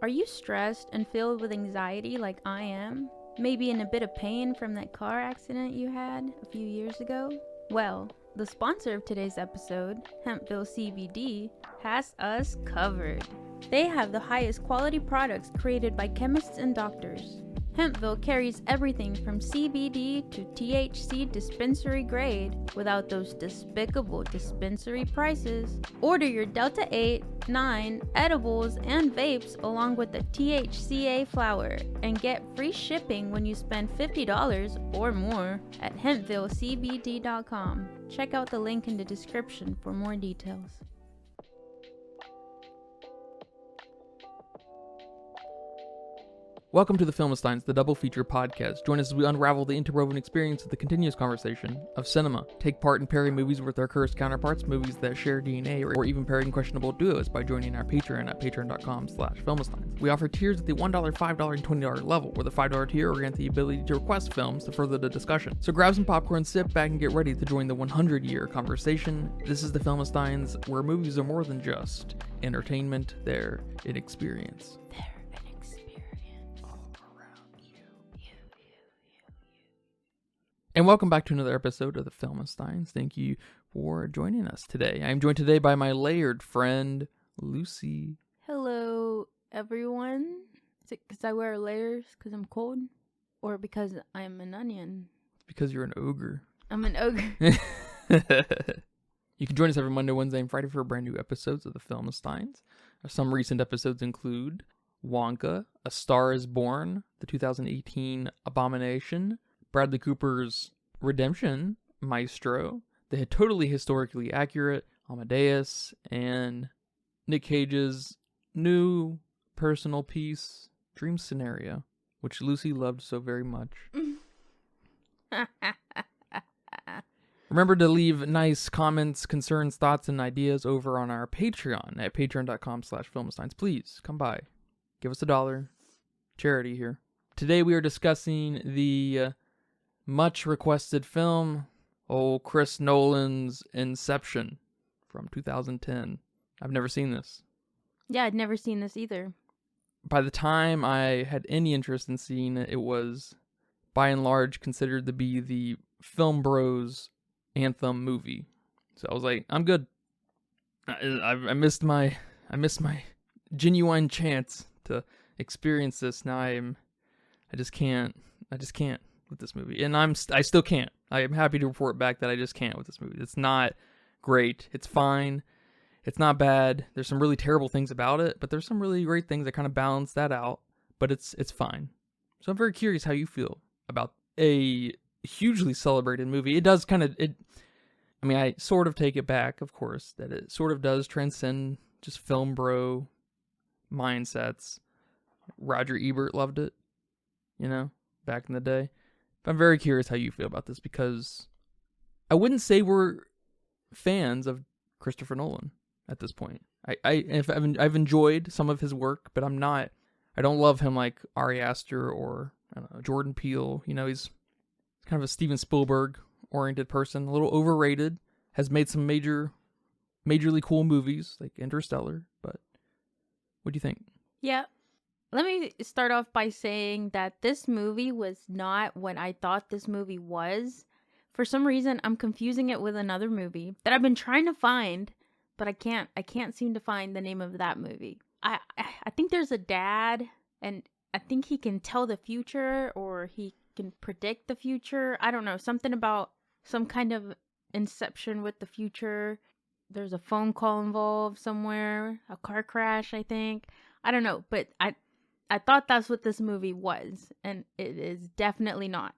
Are you stressed and filled with anxiety like I am? Maybe in a bit of pain from that car accident you had a few years ago? Well, the sponsor of today's episode, Hempville CBD, has us covered. They have the highest quality products created by chemists and doctors. Hempville carries everything from CBD to THC dispensary grade without those despicable dispensary prices. Order your Delta 8, 9 edibles and vapes along with the THCA flower and get free shipping when you spend $50 or more at hempvillecbd.com. Check out the link in the description for more details. Welcome to the Filmistines, the double feature podcast. Join us as we unravel the interwoven experience of the continuous conversation of cinema. Take part in pairing movies with their cursed counterparts, movies that share DNA, or even pairing questionable duos by joining our Patreon at patreon.com/Filmistines. We offer tiers at the $1, $5, and $20 level, where the $5 tier will grant the ability to request films to further the discussion. So grab some popcorn, sit back, and get ready to join the 100-year conversation. This is the Filmistines, where movies are more than just entertainment, they're an experience. And welcome back to another episode of the Filmistines. Thank you for joining us today. I am joined today by my layered friend, Lucy. Hello, everyone. Is it because I wear layers because I'm cold? Or because I'm an onion? It's because you're an ogre. I'm an ogre. You can join us every Monday, Wednesday, and Friday for brand new episodes of the Filmistines. Some recent episodes include Wonka, A Star is Born, the 2018 Abomination, Bradley Cooper's Redemption, Maestro, the totally historically accurate Amadeus, and Nick Cage's new personal piece, Dream Scenario, which Lucy loved so very much. Remember to leave nice comments, concerns, thoughts, and ideas over on our Patreon at patreon.com/Filmistines. Please come by. Give us $1. Charity here. Today we are discussing the much requested film, old Chris Nolan's Inception from 2010. I've never seen this. Yeah, I'd never seen this either. By the time I had any interest in seeing it, it was by and large considered to be the film bros anthem movie. So I was like, I'm good. I missed my genuine chance to experience this. Now I just can't with this movie, and I still can't. I am happy to report back that I just can't with this movie. It's not great. It's fine. It's not bad. There's some really terrible things about it, but there's some really great things that kind of balance that out. But it's fine. So I'm very curious how you feel about a hugely celebrated movie. It does kind of I mean, I sort of take it back, of course, that it sort of does transcend just film bro mindsets. Roger Ebert loved it, back in the day. But I'm very curious how you feel about this, because I wouldn't say we're fans of Christopher Nolan at this point. I've enjoyed some of his work, but I don't love him like Ari Aster or Jordan Peele. He's kind of a Steven Spielberg oriented person, a little overrated, has made some majorly cool movies like Interstellar. But what do you think? Yeah. Let me start off by saying that this movie was not what I thought this movie was. For some reason, I'm confusing it with another movie that I've been trying to find, but I can't seem to find the name of that movie. I think there's a dad, and I think he can tell the future, or he can predict the future. I don't know, something about some kind of inception with the future. There's a phone call involved somewhere, a car crash, I think. I don't know, but I thought that's what this movie was, and it is definitely not.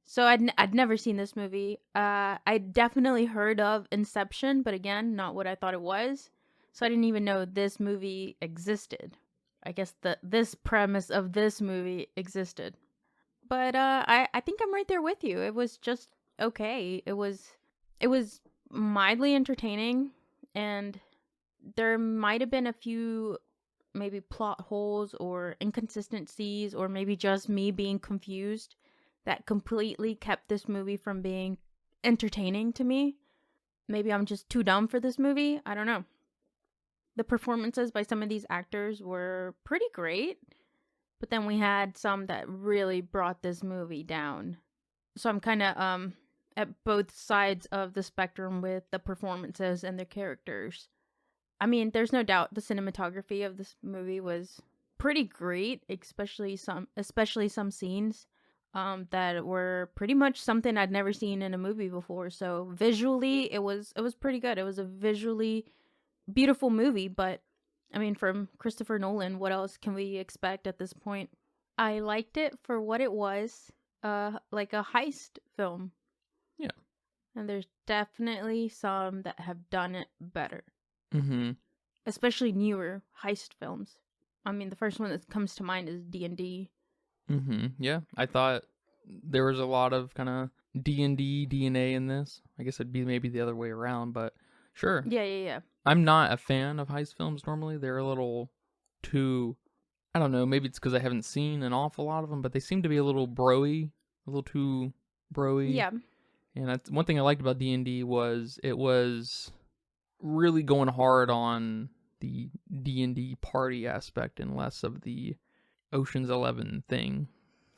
So I'd never seen this movie. I definitely heard of Inception, but again, not what I thought it was. So I didn't even know this movie existed. I guess this premise of this movie existed. But I think I'm right there with you. It was just okay. It was mildly entertaining, and there might have been a few maybe plot holes or inconsistencies, or maybe just me being confused, that completely kept this movie from being entertaining to me. Maybe I'm just too dumb for this movie. I don't know. the performances by some of these actors were pretty great, but then we had some that really brought this movie down. So I'm kind of at both sides of the spectrum with the performances and the characters. I mean, there's no doubt the cinematography of this movie was pretty great, especially some scenes that were pretty much something I'd never seen in a movie before. So visually, it was pretty good. It was a visually beautiful movie, but I mean, from Christopher Nolan, what else can we expect at this point? I liked it for what it was, like a heist film. Yeah. And there's definitely some that have done it better. Mm-hmm. Especially newer heist films. I mean, the first one that comes to mind is D&D. Mm-hmm. Yeah, I thought there was a lot of kind of D&D DNA in this. I guess it'd be maybe the other way around, but sure. Yeah. I'm not a fan of heist films normally. They're a little too, I don't know, maybe it's because I haven't seen an awful lot of them, but they seem to be a little bro-y, a little too bro-y. Yeah. And that's one thing I liked about D&D was it was really going hard on the D&D party aspect and less of the Ocean's 11 thing.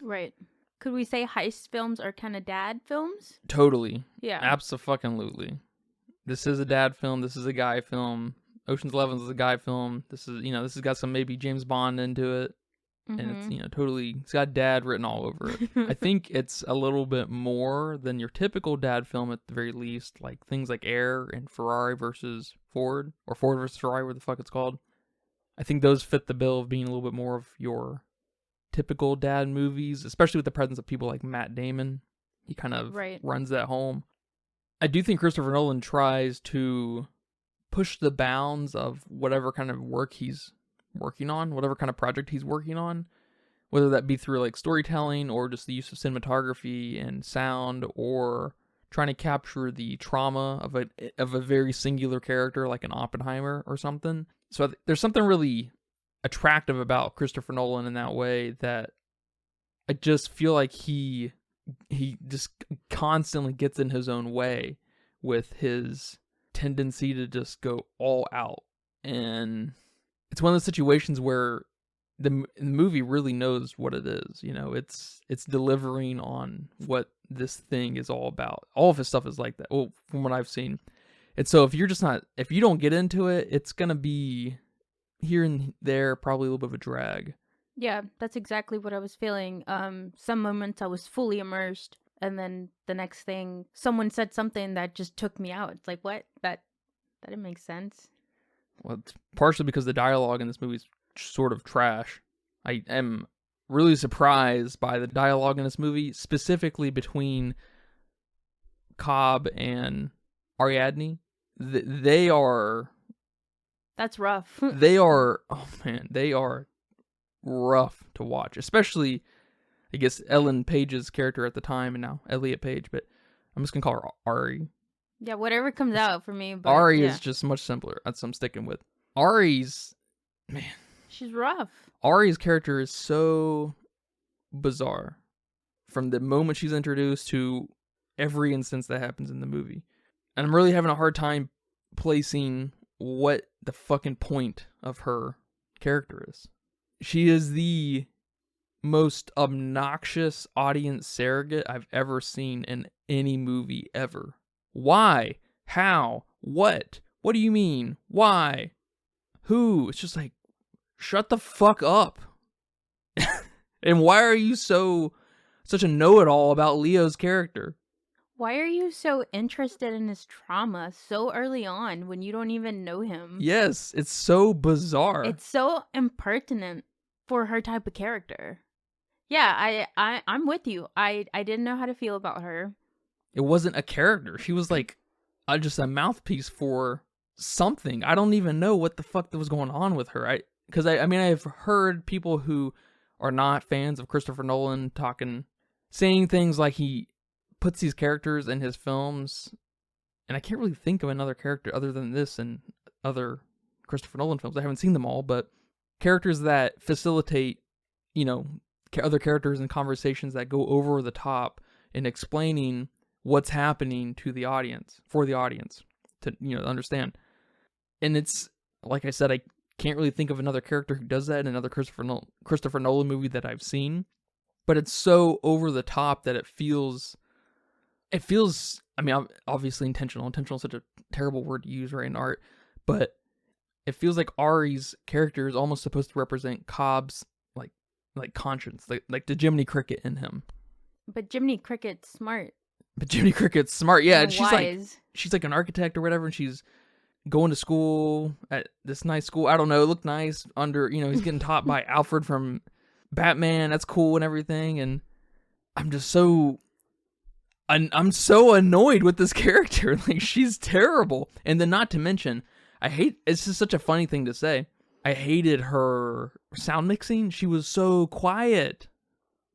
Right. Could we say heist films are kind of dad films? Totally. Yeah. Abso-fucking-lutely. This is a dad film. This is a guy film. Ocean's 11 is a guy film. This is, this has got some maybe James Bond into it. And it's, totally, it's got dad written all over it. I think it's a little bit more than your typical dad film at the very least, like things like Air and Ferrari versus Ford, or Ford versus Ferrari, where the fuck it's called. I think those fit the bill of being a little bit more of your typical dad movies, especially with the presence of people like Matt Damon. He kind of runs that home. I do think Christopher Nolan tries to push the bounds of whatever kind of work he's working on, whatever kind of project he's working on, whether that be through like storytelling or just the use of cinematography and sound, or trying to capture the trauma of a very singular character like an Oppenheimer or something. So there's something really attractive about Christopher Nolan in that way, that I just feel like he just constantly gets in his own way with his tendency to just go all out. And it's one of those situations where the movie really knows what it is. It's delivering on what this thing is all about. All of his stuff is like that. Well, from what I've seen. And so if you don't get into it, it's going to be here and there, probably a little bit of a drag. Yeah, that's exactly what I was feeling. Some moments I was fully immersed, and then the next thing, someone said something that just took me out. It's like, what? That didn't make sense. Well, it's partially because the dialogue in this movie is sort of trash. I am really surprised by the dialogue in this movie, specifically between Cobb and Ariadne. They are... That's rough. They are rough to watch. Especially, I guess, Ellen Page's character at the time, and now Elliot Page, but I'm just going to call her Ari. Yeah, whatever comes out for me. But Ari is just much simpler. That's what I'm sticking with. Ari's... Man. She's rough. Ari's character is so bizarre. From the moment she's introduced to every instance that happens in the movie. And I'm really having a hard time placing what the fucking point of her character is. She is the most obnoxious audience surrogate I've ever seen in any movie ever. Why? How? What? What do you mean? Why? Who? It's just like, shut the fuck up. And why are you such a know-it-all about Leo's character? Why are you so interested in his trauma so early on when you don't even know him? Yes, it's so bizarre. It's so impertinent for her type of character. Yeah, I'm with you. I didn't know how to feel about her. It wasn't a character. She was like just a mouthpiece for something. I don't even know what the fuck that was going on with her. Because I've heard people who are not fans of Christopher Nolan saying things like he puts these characters in his films, and I can't really think of another character other than this and other Christopher Nolan films. I haven't seen them all, but characters that facilitate, other characters and conversations that go over the top in explaining what's happening to the audience, for the audience to, understand. And it's like I said, I can't really think of another character who does that in another Christopher Nolan movie that I've seen. But it's so over the top that it feels, I mean, obviously intentional. Intentional is such a terrible word to use, right, in art. But it feels like Ari's character is almost supposed to represent Cobb's, like conscience, like the Jiminy Cricket in him. But Jiminy Cricket's smart. But Jiminy Cricket's smart, yeah. And wise. she's like an architect or whatever, and she's going to school at this nice school. I don't know, it looked nice under, he's getting taught by Alfred from Batman. That's cool and everything. And I'm so annoyed with this character. Like, she's terrible. And then not to mention, it's just such a funny thing to say, I hated her sound mixing. She was so quiet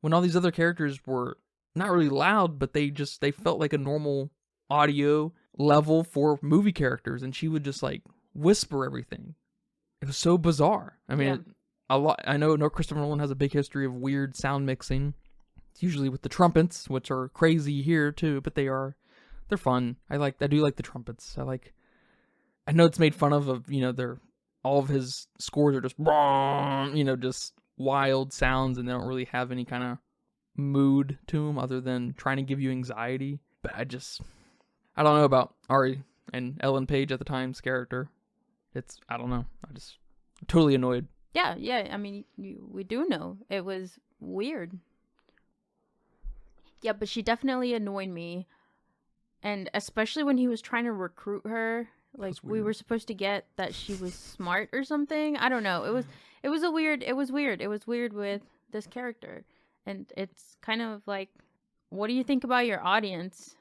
when all these other characters were not really loud, but they felt like a normal audio level for movie characters, and she would just like whisper everything. It was so bizarre. I mean, I know Christopher Nolan has a big history of weird sound mixing. It's usually with the trumpets, which are crazy here too, but they're fun. I do like the trumpets. I know it's made fun of all of his scores are just just wild sounds, and they don't really have any kind of mood to them other than trying to give you anxiety. But I don't know about Ari and Ellen Page at the time's character. I don't know. I just totally annoyed. Yeah. I mean, we do know it was weird. Yeah, but she definitely annoyed me, and especially when he was trying to recruit her. Like, we were supposed to get that she was smart or something. I don't know. It was weird. It was weird with this character. And it's kind of like, what do you think about your audience?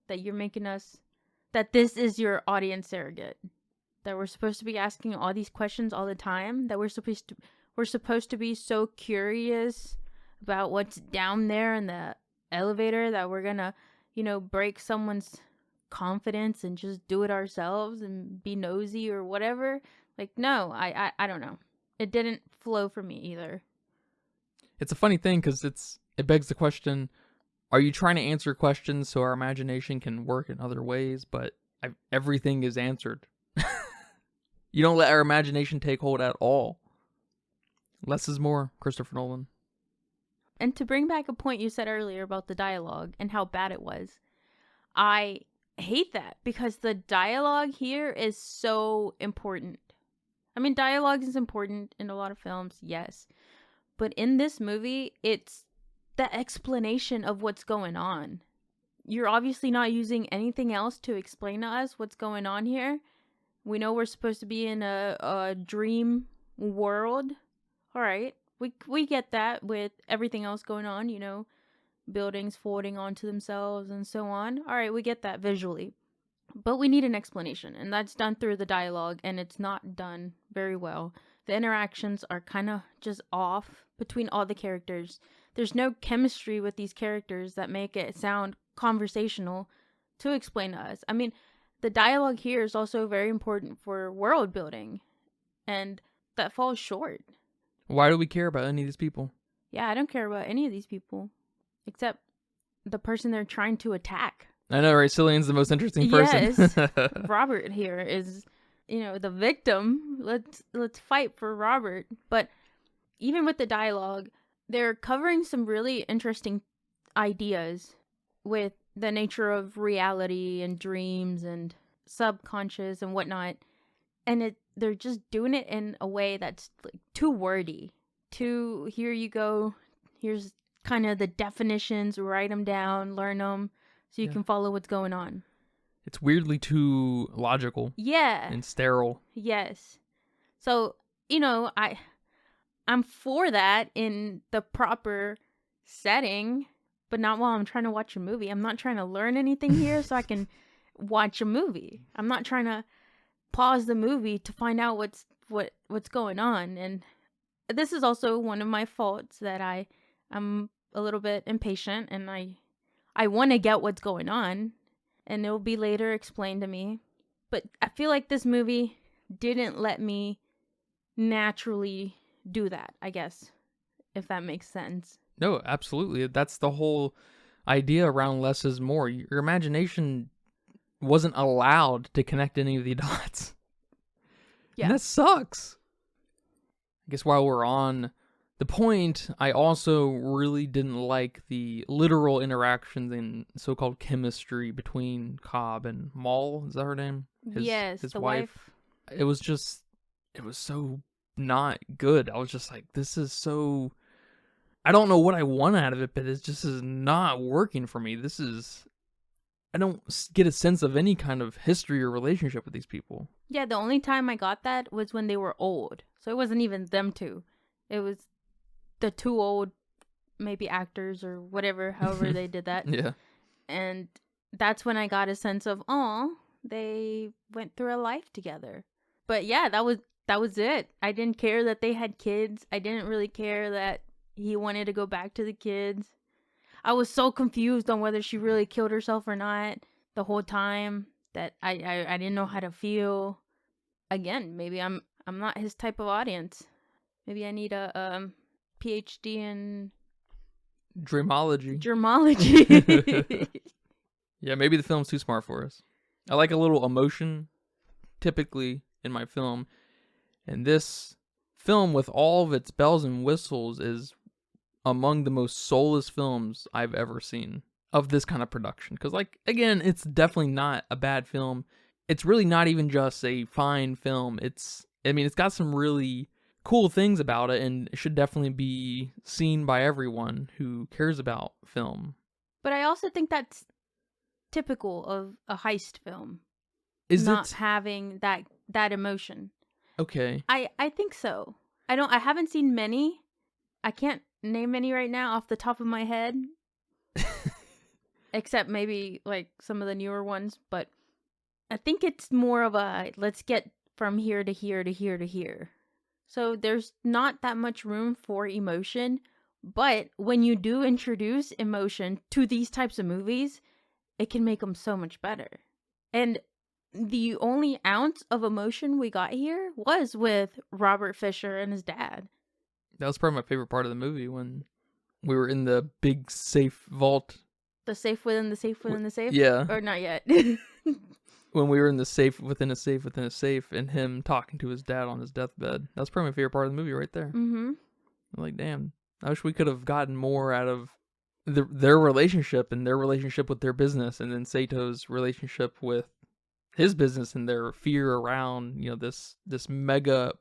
That you're making that this is your audience surrogate. That we're supposed to be asking all these questions all the time. That we're supposed to be so curious about what's down there in the elevator that we're gonna, break someone's confidence and just do it ourselves and be nosy or whatever. Like, no, I don't know. It didn't flow for me either. It's a funny thing because it begs the question, are you trying to answer questions so our imagination can work in other ways? But everything is answered. You don't let our imagination take hold at all. Less is more, Christopher Nolan. And to bring back a point you said earlier about the dialogue and how bad it was, I hate that because the dialogue here is so important. I mean, dialogue is important in a lot of films, yes. But in this movie, it's the explanation of what's going on. You're obviously not using anything else to explain to us what's going on here. We know we're supposed to be in a dream world. All right. We get that with everything else going on, buildings folding onto themselves and so on. All right, we get that visually. But we need an explanation, and that's done through the dialogue, and it's not done very well. The interactions are kind of just off between all the characters. There's no chemistry with these characters that make it sound conversational to explain to us. I mean, the dialogue here is also very important for world building, and that falls short. Why do we care about any of these people? Yeah, I don't care about any of these people, except the person they're trying to attack. I know, right? Cillian's the most interesting person. Yes, Robert here is, the victim. Let's fight for Robert. But even with the dialogue, they're covering some really interesting ideas with the nature of reality and dreams and subconscious and whatnot. And they're just doing it in a way that's like too wordy. Here you go. Here's kind of the definitions. Write them down. Learn them so you can follow what's going on. It's weirdly too logical. Yeah. And sterile. Yes. So, I'm for that in the proper setting, but not while I'm trying to watch a movie. I'm not trying to learn anything here so I can watch a movie. I'm not trying to pause the movie to find out what's going on. And this is also one of my faults, that I'm a little bit impatient and I want to get what's going on, and it'll be later explained to me. But I feel like this movie didn't let me naturally do that, I guess, if that makes sense. No, absolutely. That's the whole idea around less is more. Your imagination wasn't allowed to connect any of the dots. Yeah. And that sucks. I guess while we're on the point, I also really didn't like the literal interactions and so-called chemistry between Cobb and Maul. Is that her name? Yes, his the wife. It was so not good. I was just like, this is so... I don't know what I want out of it, but it just is not working for me. I don't get a sense of any kind of history or relationship with these people. Yeah, the only time I got that was when they were old. So it wasn't even them two. It was the two old, maybe actors or whatever, however they did that. Yeah. And that's when I got a sense of, oh, they went through a life together. But yeah, that was it. I didn't care that they had kids. I didn't really care that he wanted to go back to the kids. I was so confused on whether she really killed herself or not the whole time that I didn't know how to feel. Again, maybe I'm not his type of audience. Maybe I need a PhD in Dreamology. Yeah, maybe the film's too smart for us. I like a little emotion, typically, in my film. And this film, with all of its bells and whistles, is among the most soulless films I've ever seen of this kind of production. Because, like, again, it's definitely not a bad film. It's really not even just a fine film. It's got some really cool things about it, and it should definitely be seen by everyone who cares about film. But I also think that's typical of a heist film. Is not it having that emotion? Okay. I think so. I haven't seen many. I can't name any right now off the top of my head. Except maybe like some of the newer ones, but I think it's more of a let's get from here to here to here to here. So there's not that much room for emotion, but when you do introduce emotion to these types of movies, it can make them so much better. And the only ounce of emotion we got here was with Robert Fisher and his dad. That was probably my favorite part of the movie, when we were in the big safe vault. The safe within the safe within the safe? Yeah. Or not yet. When we were in the safe within a safe within a safe, and him talking to his dad on his deathbed. That was probably my favorite part of the movie right there. Mm-hmm. I'm like, damn, I wish we could have gotten more out of their relationship and their relationship with their business, and then Sato's relationship with his business and their fear around, this mega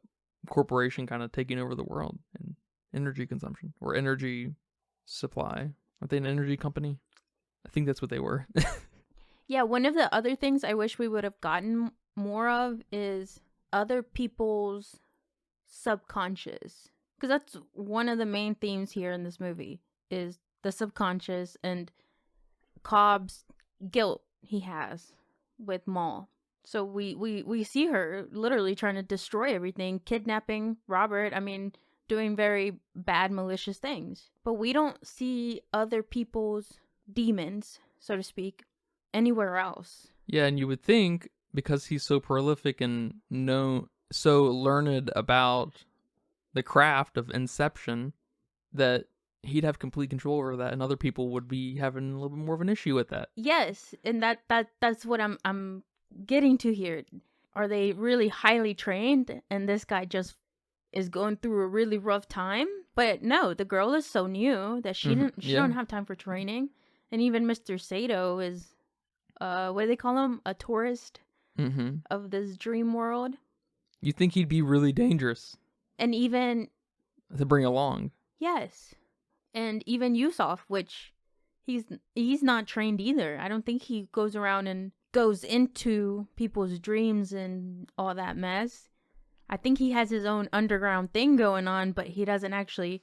corporation kind of taking over the world and energy consumption or energy supply. Aren't they an energy company? I think that's what they were. Yeah, one of the other things I wish we would have gotten more of is other people's subconscious. Because that's one of the main themes here in this movie, is the subconscious and Cobb's guilt he has with Maul. So we see her literally trying to destroy everything, kidnapping Robert, doing very bad, malicious things. But we don't see other people's demons, so to speak, anywhere else. Yeah, and you would think, because he's so prolific and so learned about the craft of Inception, that he'd have complete control over that, and other people would be having a little bit more of an issue with that. Yes, and that's what I'm getting to here. Are they really highly trained, and this guy just is going through a really rough time? But no, the girl is so new that she don't have time for training. And even Mr. Sato is, what do they call him? A tourist of this dream world. You think he'd be really dangerous. And even... to bring along. Yes. And even Yusuf, which he's not trained either. I don't think he goes around and goes into people's dreams and all that mess. I think he has his own underground thing going on, but he doesn't actually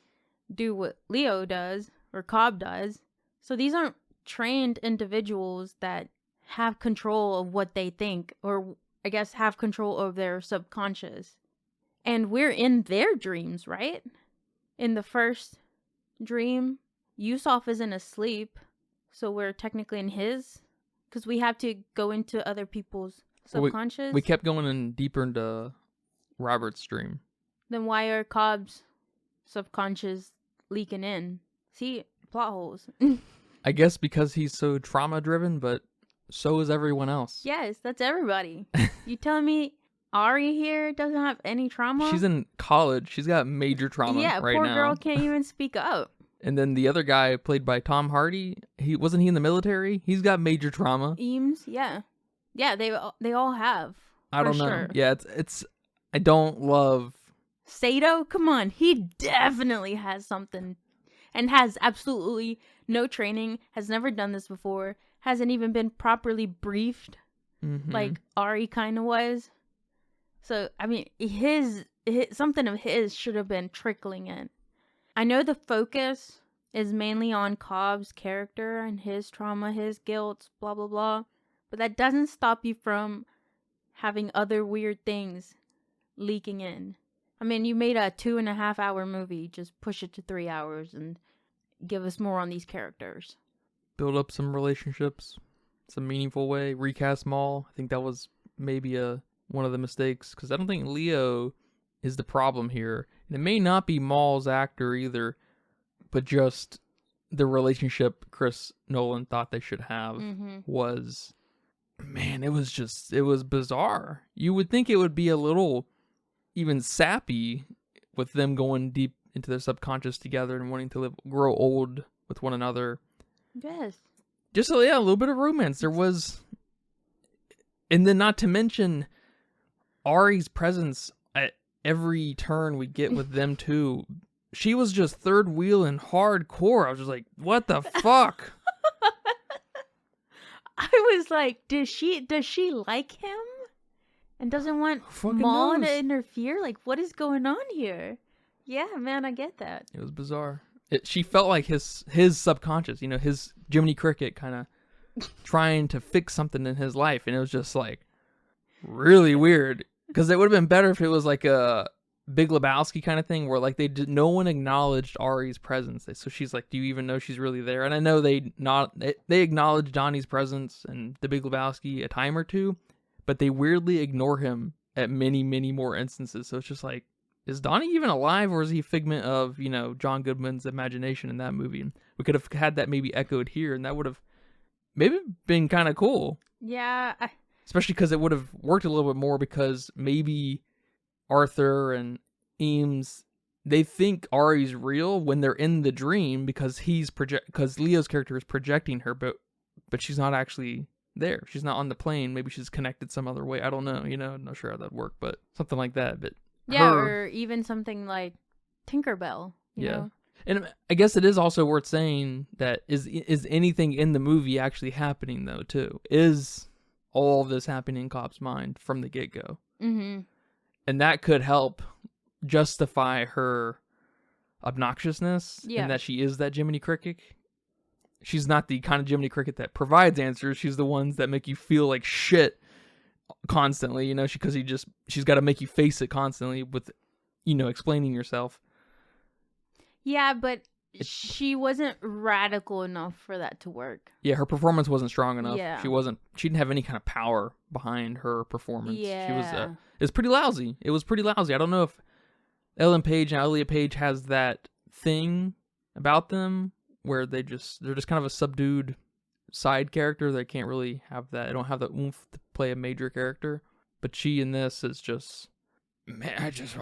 do what Leo does or Cobb does. So these aren't trained individuals that have control of what they think, or I guess have control of their subconscious. And we're in their dreams, right? In the first dream, Yusuf isn't asleep, so we're technically in his, because we have to go into other people's subconscious. We kept going in deeper into Robert's dream. Then why are Cobb's subconscious leaking in? See, plot holes. I guess because he's so trauma driven, but so is everyone else. Yes, that's everybody. You telling me Ari here doesn't have any trauma. She's in college. She's got major trauma right poor now. girl can't even speak up. And then the other guy, played by Tom Hardy, wasn't he in the military? He's got major trauma. Eames, yeah, they all have. I don't know. Sure. Yeah, it's. I don't love Sato. Come on, he definitely has something, and has absolutely no training. Has never done this before. Hasn't even been properly briefed, like Ari kind of was. So I mean, his something of his should have been trickling in. I know the focus is mainly on Cobb's character and his trauma, his guilt, blah, blah, blah. But that doesn't stop you from having other weird things leaking in. I mean, you made a 2.5 hour movie. Just push it to 3 hours and give us more on these characters. Build up some relationships, some meaningful way. Recast Maul. I think that was maybe one of the mistakes. Because I don't think Leo is the problem here. And it may not be Maul's actor either, but just the relationship Chris Nolan thought they should have was, man, it was bizarre. You would think it would be a little even sappy with them going deep into their subconscious together and wanting to grow old with one another. Yes. Just a little bit of romance. There was, and then not to mention Ari's presence at every turn we get with them too. She was just third wheel and hardcore. I was just like, what the fuck? I was like, does she like him? And doesn't want Maul to interfere? Like, what is going on here? Yeah, man, I get that. It was bizarre. She felt like his subconscious, his Jiminy Cricket kind of trying to fix something in his life. And it was just like really weird. Because it would have been better if it was like a Big Lebowski kind of thing where like no one acknowledged Ari's presence. So she's like, do you even know she's really there? And I know they acknowledge Donnie's presence in the Big Lebowski a time or two, but they weirdly ignore him at many, many more instances. So it's just like, is Donnie even alive, or is he a figment of, John Goodman's imagination in that movie? And we could have had that maybe echoed here, and that would have maybe been kind of cool. Yeah. Especially because it would have worked a little bit more, because maybe Arthur and Eames, they think Ari's real when they're in the dream because because Leo's character is projecting her, but she's not actually there. She's not on the plane. Maybe she's connected some other way. I don't know. I'm not sure how that'd work, but something like that. But yeah, or even something like Tinkerbell. You know? And I guess it is also worth saying that is anything in the movie actually happening though too? Is all of this happening in Cobb's mind from the get-go? Mm-hmm. And that could help justify her obnoxiousness, and that she is that Jiminy Cricket. She's not the kind of Jiminy Cricket that provides answers. She's the ones that make you feel like shit constantly, because she's got to make you face it constantly with, explaining yourself. Yeah, but she wasn't radical enough for that to work. Yeah, her performance wasn't strong enough. Yeah. She didn't have any kind of power behind her performance. Yeah. She was, it was pretty lousy. It was pretty lousy. I don't know if Ellen Page and Elliot Page has that thing about them where they're just kind of a subdued side character. They can't really have that. They don't have the oomph to play a major character. But she in this is just, I just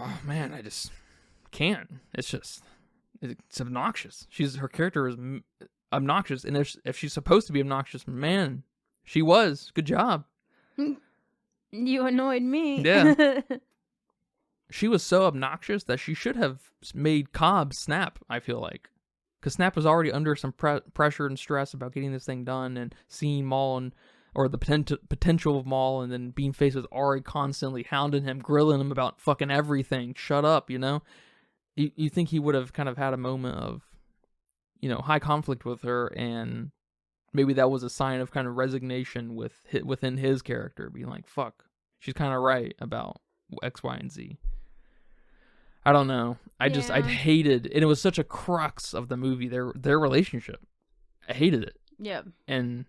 can't. It's obnoxious. Her character is obnoxious, and if she's supposed to be obnoxious, man, she was. Good job. You annoyed me. Yeah. She was so obnoxious that she should have made Cobb snap, I feel like. Because Snap was already under some pressure and stress about getting this thing done and seeing Maul or the potential of Maul, and then being faced with Ari constantly hounding him, grilling him about fucking everything. Shut up, You think he would have kind of had a moment of, high conflict with her, and maybe that was a sign of kind of resignation within his character, being like, fuck, she's kind of right about X, Y, and Z. I don't know. I hated, and it was such a crux of the movie, their relationship. I hated it. Yeah. And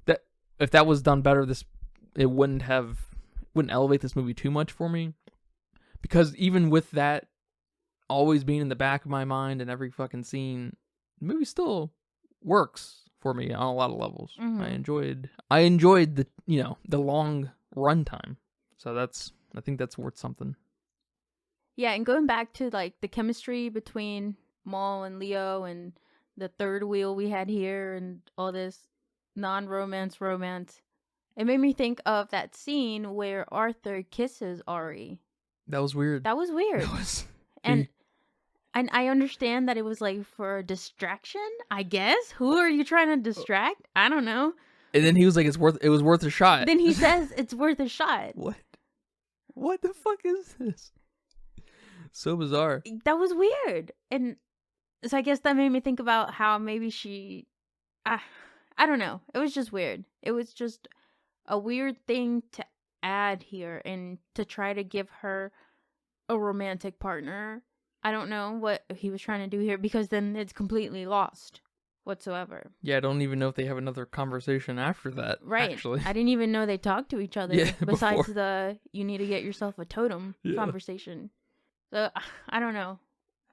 that if that was done better, it wouldn't elevate this movie too much for me. Because even with that always being in the back of my mind in every fucking scene, the movie still works for me on a lot of levels. Mm-hmm. I enjoyed the the long runtime. So I think that's worth something. Yeah, and going back to like the chemistry between Maul and Leo and the third wheel we had here and all this non-romance romance, it made me think of that scene where Arthur kisses Ari. That was weird. That was weird. That was and I understand that it was like for a distraction, I guess. Who are you trying to distract? I don't know. And then he was like, it was worth a shot. Then he says it's worth a shot. What the fuck is this? So bizarre. That was weird. And so I guess that made me think about how maybe she, I don't know. It was just weird. It was just a weird thing to add here and to try to give her a romantic partner. I don't know what he was trying to do here because then it's completely lost whatsoever. Yeah, I don't even know if they have another conversation after that. Right. Actually. I didn't even know they talked to each other besides the you need to get yourself a totem conversation. So I don't know.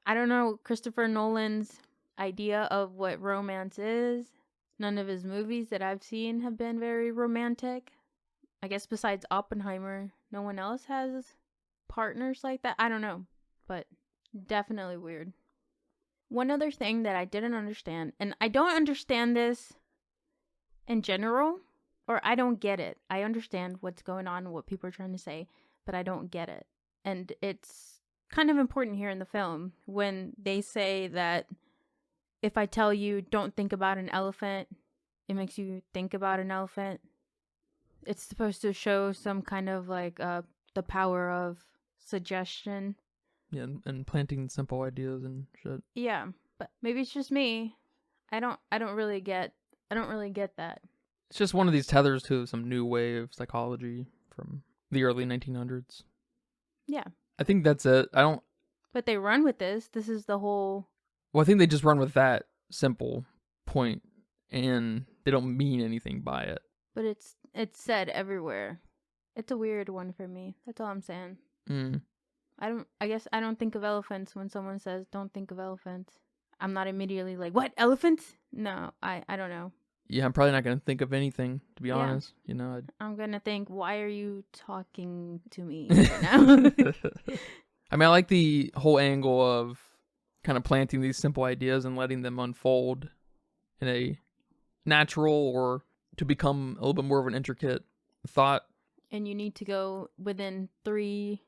I don't know Christopher Nolan's idea of what romance is. None of his movies that I've seen have been very romantic. I guess besides Oppenheimer, no one else has partners like that. I don't know, but definitely weird. One other thing that I didn't understand, and I don't understand this in general, or I don't get it. I understand what's going on, what people are trying to say, but I don't get it. And it's kind of important here in the film when they say that if I tell you don't think about an elephant, it makes you think about an elephant. It's supposed to show some kind of like the power of suggestion. Yeah, and planting simple ideas and shit. Yeah, but maybe it's just me. I don't really get that. It's just one of these tethers to some new wave psychology from the early 1900s. Yeah. I think that's it. But they run with this. This is the whole. Well, I think they just run with that simple point, and they don't mean anything by it. But it's said everywhere. It's a weird one for me. That's all I'm saying. I guess I don't think of elephants when someone says don't think of elephants. I'm not immediately like, what, elephants? No, I don't know. Yeah, I'm probably not going to think of anything, to be honest. You know, I'm going to think, why are you talking to me right now? I mean, I like the whole angle of kind of planting these simple ideas and letting them unfold in a natural or to become a little bit more of an intricate thought. And you need to go within 3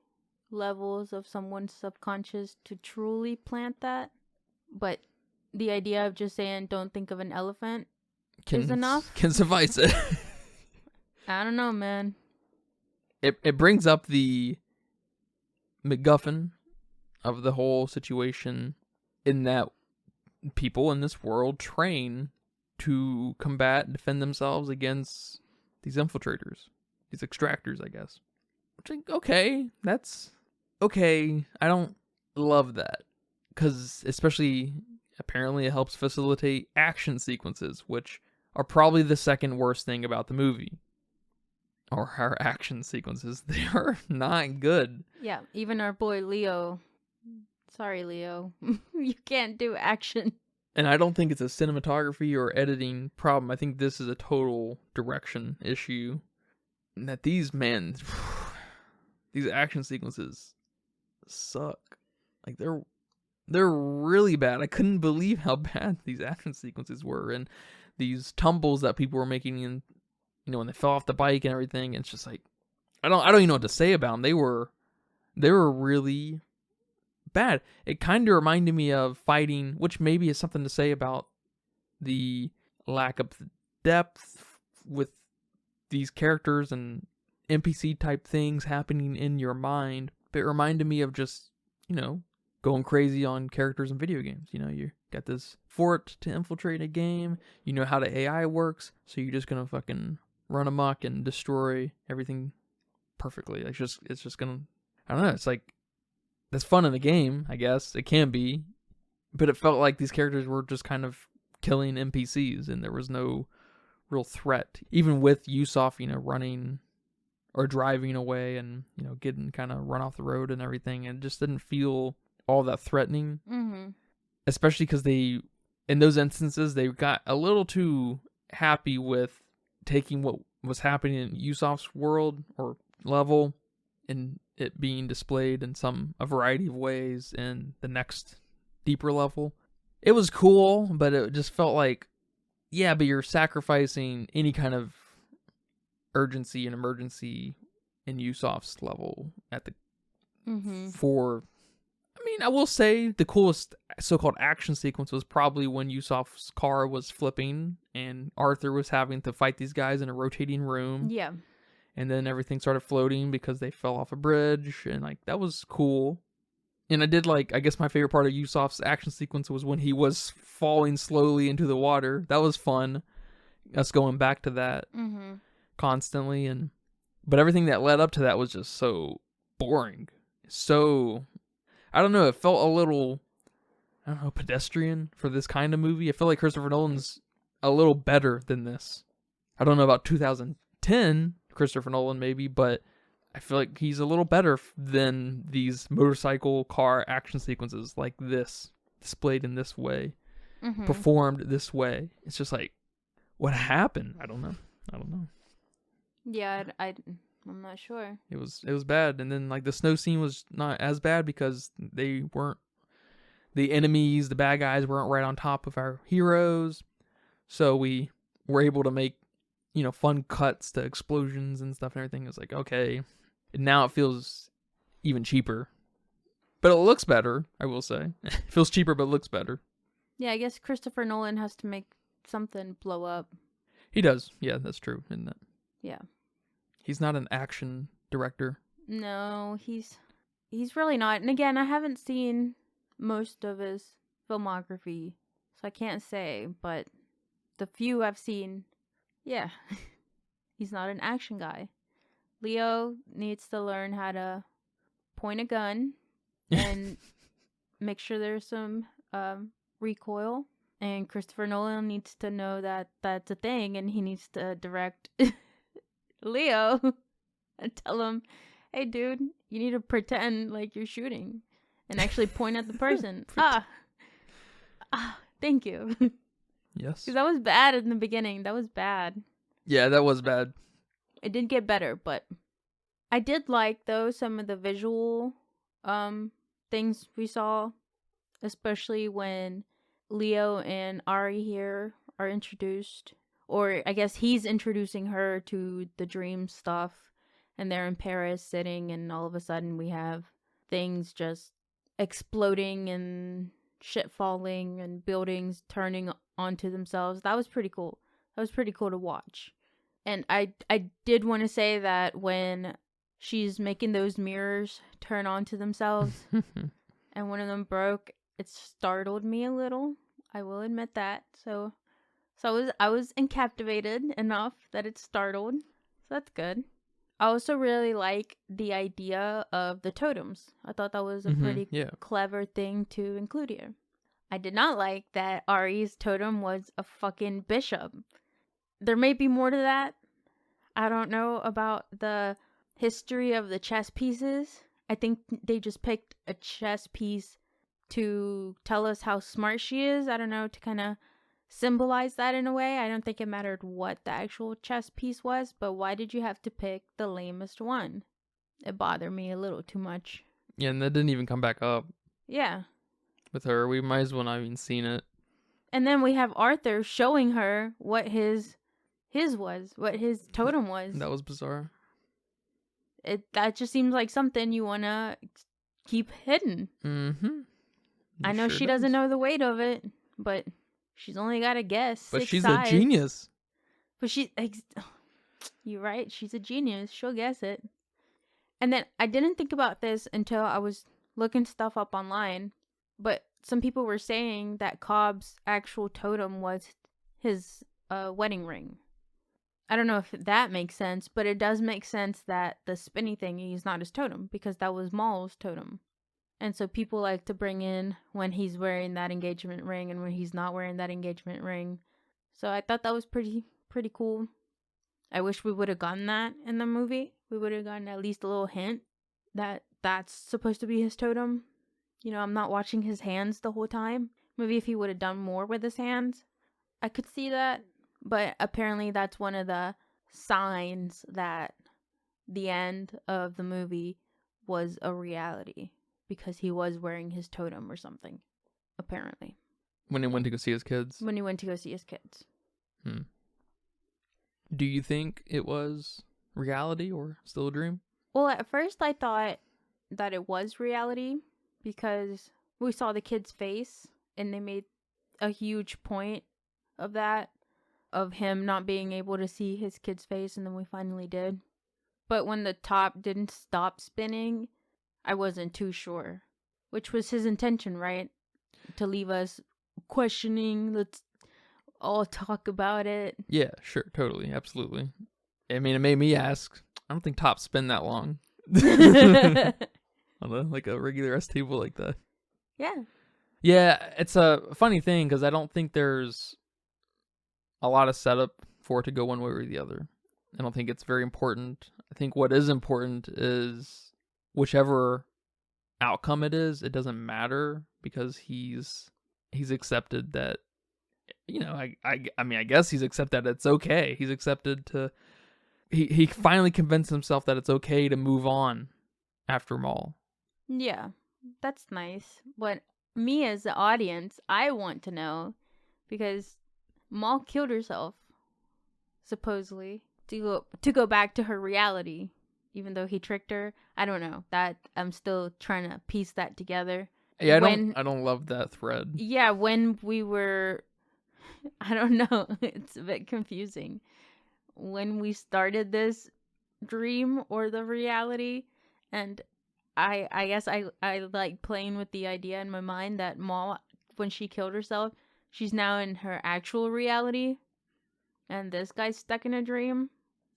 levels of someone's subconscious to truly plant that. But the idea of just saying don't think of an elephant is enough. Can suffice it. I don't know, man. It brings up the MacGuffin of the whole situation in that people in this world train to combat and defend themselves against these infiltrators, these extractors, I guess. Which, okay, that's okay. I don't love that because especially apparently it helps facilitate action sequences, which are probably the second worst thing about the movie. Or our action sequences, they are not good. Yeah, even our boy Leo. Sorry, Leo. You can't do action. And I don't think it's a cinematography or editing problem. I think this is a total direction issue. And that these action sequences suck. Like they're really bad. I couldn't believe how bad these action sequences were, and these tumbles that people were making in, when they fell off the bike and everything. It's just like I don't even know what to say about them. They were really bad. It kind of reminded me of fighting, which maybe is something to say about the lack of depth with these characters and NPC type things happening in your mind. But it reminded me of just, going crazy on characters in video games. You got this fort to infiltrate a game. You know how the AI works, so you're just gonna fucking run amok and destroy everything perfectly. It's just gonna, I don't know. It's like that's fun in the game, I guess it can be, but it felt like these characters were just kind of killing NPCs, and there was no real threat, even with Yusuf, running or driving away and getting kind of run off the road and everything, and it just didn't feel all that threatening. Mm-hmm. Especially because in those instances, they got a little too happy with taking what was happening in Yusuf's world or level and it being displayed in a variety of ways in the next deeper level. It was cool, but it just felt like, yeah, but you're sacrificing any kind of urgency and emergency in Yusuf's level at the for. I mean, I will say the coolest so-called action sequence was probably when Yusuf's car was flipping and Arthur was having to fight these guys in a rotating room. Yeah. And then everything started floating because they fell off a bridge, and like that was cool. And I did like, I guess my favorite part of Yusuf's action sequence was when he was falling slowly into the water. That was fun. Us going back to that constantly, but everything that led up to that was just so boring. So, I don't know, it felt a little, I don't know, pedestrian for this kind of movie. I feel like Christopher Nolan's a little better than this. I don't know about 2010 Christopher Nolan maybe, but I feel like he's a little better than these motorcycle car action sequences like this, displayed in this way, performed this way. It's just like, what happened? I don't know. Yeah, I'm not sure. It was bad. And then like the snow scene was not as bad because the enemies, the bad guys weren't right on top of our heroes. So we were able to make, fun cuts to explosions and stuff and everything. It was like, okay. And now it feels even cheaper. But it looks better, I will say. It feels cheaper, but it looks better. Yeah, I guess Christopher Nolan has to make something blow up. He does. Yeah, that's true, isn't it? Yeah. He's not an action director. No, he's really not. And again, I haven't seen most of his filmography, so I can't say, but the few I've seen, yeah, he's not an action guy. Leo needs to learn how to point a gun and make sure there's some recoil. And Christopher Nolan needs to know that that's a thing, and he needs to direct Leo and tell him, hey, dude, you need to pretend like you're shooting and actually point at the person. Thank you. Yes. Because that was bad in the beginning. That was bad. Yeah, that was bad. It did get better, but I did like, though, some of the visual things we saw, especially when Leo and Ari here are introduced. Or I guess he's introducing her to the dream stuff, and they're in Paris sitting, and all of a sudden we have things just exploding and shit falling and buildings turning onto themselves. That was pretty cool. That was pretty cool to watch. And I did want to say that when she's making those mirrors turn onto themselves and one of them broke, it startled me a little. I will admit that. So I was captivated enough that it startled. So that's good. I also really like the idea of the totems. I thought that was a pretty clever thing to include here. I did not like that Ari's totem was a fucking bishop. There may be more to that. I don't know about the history of the chess pieces. I think they just picked a chess piece to tell us how smart she is. I don't know, to kind of symbolize that in a way. I don't think it mattered what the actual chess piece was, but why did you have to pick the lamest one? It bothered me a little too much. Yeah, and that didn't even come back up. Yeah. With her, we might as well not even seen it. And then we have Arthur showing her what his was, what his totem was. That was bizarre. That just seems like something you want to keep hidden. I know she doesn't know the weight of it, but she's only got to guess. But she's sides. a genius. But you're right. She's a genius. She'll guess it. And then I didn't think about this until I was looking stuff up online. But some people were saying that Cobb's actual totem was his wedding ring. I don't know if that makes sense, but it does make sense that the spinny thingy is not his totem, because that was Maul's totem. And so people like to bring in when he's wearing that engagement ring and when he's not wearing that engagement ring. So I thought that was pretty cool. I wish we would have gotten that in the movie. We would have gotten at least a little hint that that's supposed to be his totem. I'm not watching his hands the whole time. Maybe if he would have done more with his hands, I could see that. But apparently that's one of the signs that the end of the movie was a reality because he was wearing his totem or something, apparently. When he went to go see his kids? When he went to go see his kids. Do you think it was reality or still a dream? Well, at first I thought that it was reality because we saw the kid's face and they made a huge point of that, of him not being able to see his kid's face, and then we finally did. But when the top didn't stop spinning, I wasn't too sure, which was his intention, right? To leave us questioning. Let's all talk about it. Yeah, sure, totally, absolutely. I mean, it made me ask. I don't think tops spin that long. On like a regular S table like that. Yeah. Yeah, it's a funny thing because I don't think there's a lot of setup for it to go one way or the other. I don't think it's very important. I think what is important is whichever outcome it is, it doesn't matter because he's accepted that, you know, I mean, I guess he's accepted that it's okay. He's accepted to, he finally convinced himself that it's okay to move on after Maul. Yeah, that's nice. But me as the audience, I want to know, because Maul killed herself, supposedly, to go back to her reality, even though he tricked her. I don't know. That I'm still trying to piece that together. Yeah, I don't love that thread. Yeah, when we were, I don't know, it's a bit confusing. When we started this dream or the reality, and I guess I like playing with the idea in my mind that Maul, when she killed herself, she's now in her actual reality, and this guy's stuck in a dream.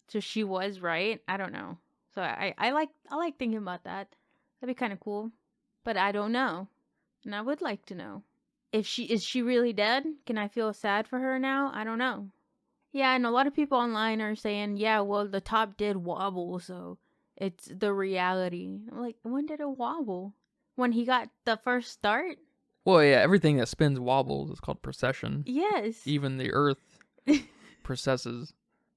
So she was right. I don't know. So I like thinking about that. That'd be kind of cool, but I don't know, and I would like to know if she really dead. Can I feel sad for her now? I don't know. Yeah, and a lot of people online are saying, yeah, well, the top did wobble, so it's the reality. I'm like, when did it wobble? When he got the first start? Well, yeah, everything that spins wobbles. It's called precession. Yes. Even the Earth precesses,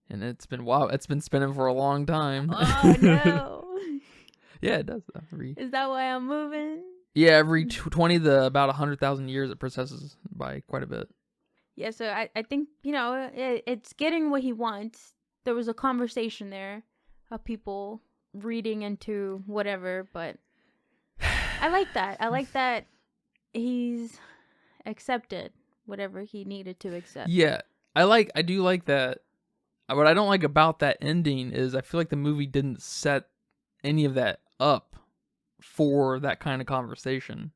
and it's been spinning for a long time. Oh no. Yeah, it does. Is that why I'm moving? Yeah, every 20 to about 100,000 years, it precesses by quite a bit. Yeah, so I think, you know, it's getting what he wants. There was a conversation there of people reading into whatever, but I like that. I like that he's accepted whatever he needed to accept. Yeah, I do like that. What I don't like about that ending is I feel like the movie didn't set any of that up for that kind of conversation.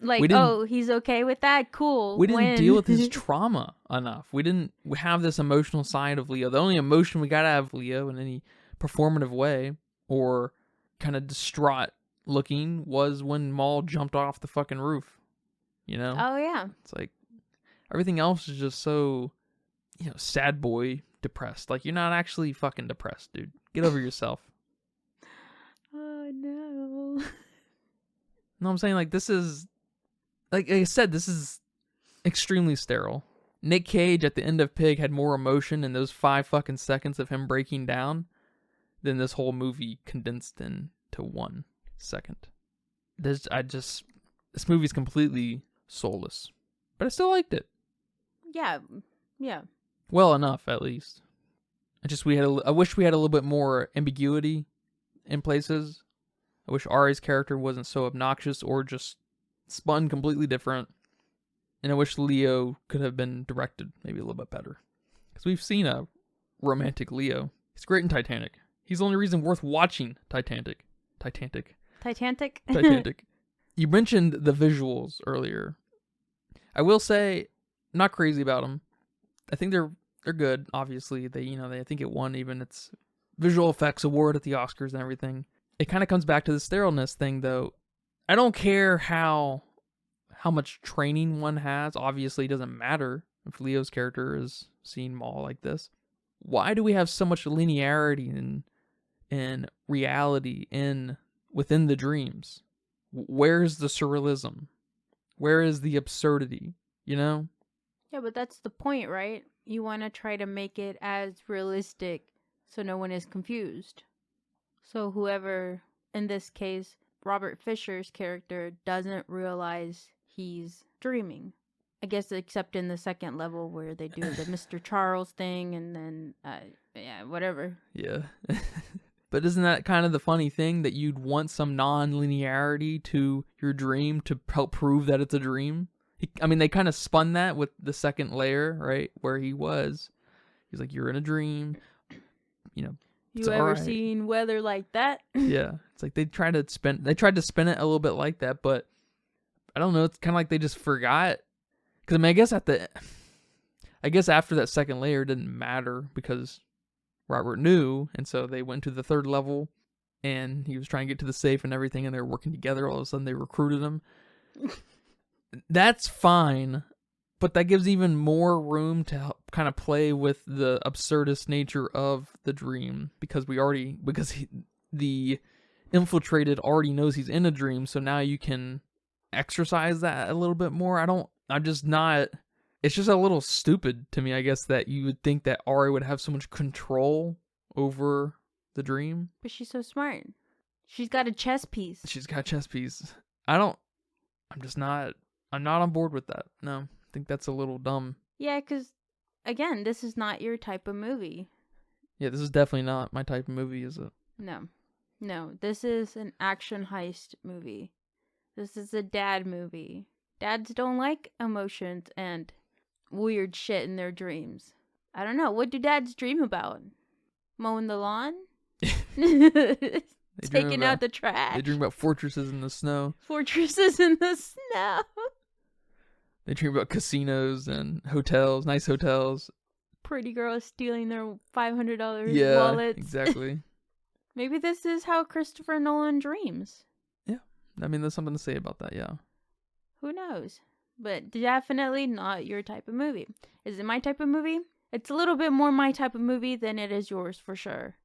Like, oh, he's okay with that? Cool. We didn't deal with his trauma enough. We have this emotional side of Leo. The only emotion we got out of Leo in any performative way or kind of distraught looking was when Maul jumped off the fucking roof. You know? Oh, yeah. It's like everything else is just so, you know, sad boy depressed. Like, you're not actually fucking depressed, dude. Get over yourself. Oh, no. No, I'm saying, like, this is... Like I said, this is extremely sterile. Nick Cage at the end of Pig had more emotion in those 5 fucking seconds of him breaking down than this whole movie condensed into 1 second. This movie's completely soulless, but I still liked it. Yeah. Well enough, at least. I wish we had a little bit more ambiguity in places. I wish Ari's character wasn't so obnoxious or just spun completely different, and I wish Leo could have been directed maybe a little bit better, because we've seen a romantic Leo. He's great in Titanic. He's the only reason worth watching Titanic. You mentioned the visuals earlier. I will say, I'm not crazy about them. I think they're good. Obviously, I think it won even its visual effects award at the Oscars and everything. It kind of comes back to the sterileness thing, though. I don't care how much training one has. Obviously, it doesn't matter if Leo's character is seeing Maul like this. Why do we have so much linearity and reality within the dreams? Where's the surrealism? Where is the absurdity? You know? Yeah, but that's the point, right? You want to try to make it as realistic so no one is confused. So whoever, in this case, Robert Fisher's character doesn't realize he's dreaming. I guess except in the second level where they do the Mr. Charles thing and then, yeah, whatever. Yeah. But isn't that kind of the funny thing, that you'd want some non-linearity to your dream to help prove that it's a dream? I mean, they kind of spun that with the second layer, right? Where he's like, you're in a dream, you know. You ever seen weather like that? Yeah. It's like they tried to spin it a little bit like that, but I don't know. It's kind of like they just forgot. Because I mean, I guess after that second layer, it didn't matter because Robert knew, and so they went to the third level, and he was trying to get to the safe and everything, and they were working together. All of a sudden, they recruited him. That's fine, but that gives even more room to help kind of play with the absurdist nature of the dream, because the infiltrated already knows he's in a dream, so now you can exercise that a little bit more. I'm just not. It's just a little stupid to me, I guess, that you would think that Ari would have so much control over the dream. But she's so smart. She's got a chess piece. I'm not on board with that. No, I think that's a little dumb. Yeah, because, again, this is not your type of movie. Yeah, this is definitely not my type of movie, is it? No, this is an action heist movie. This is a dad movie. Dads don't like emotions and weird shit in their dreams. I don't know. What do dads dream about? Mowing the lawn? Taking out the trash? They dream about fortresses in the snow. They dream about casinos and hotels, nice hotels. Pretty girls stealing their $500 wallets. Yeah, exactly. Maybe this is how Christopher Nolan dreams. Yeah. I mean, there's something to say about that, yeah. Who knows? But definitely not your type of movie. Is it my type of movie? It's a little bit more my type of movie than it is yours, for sure.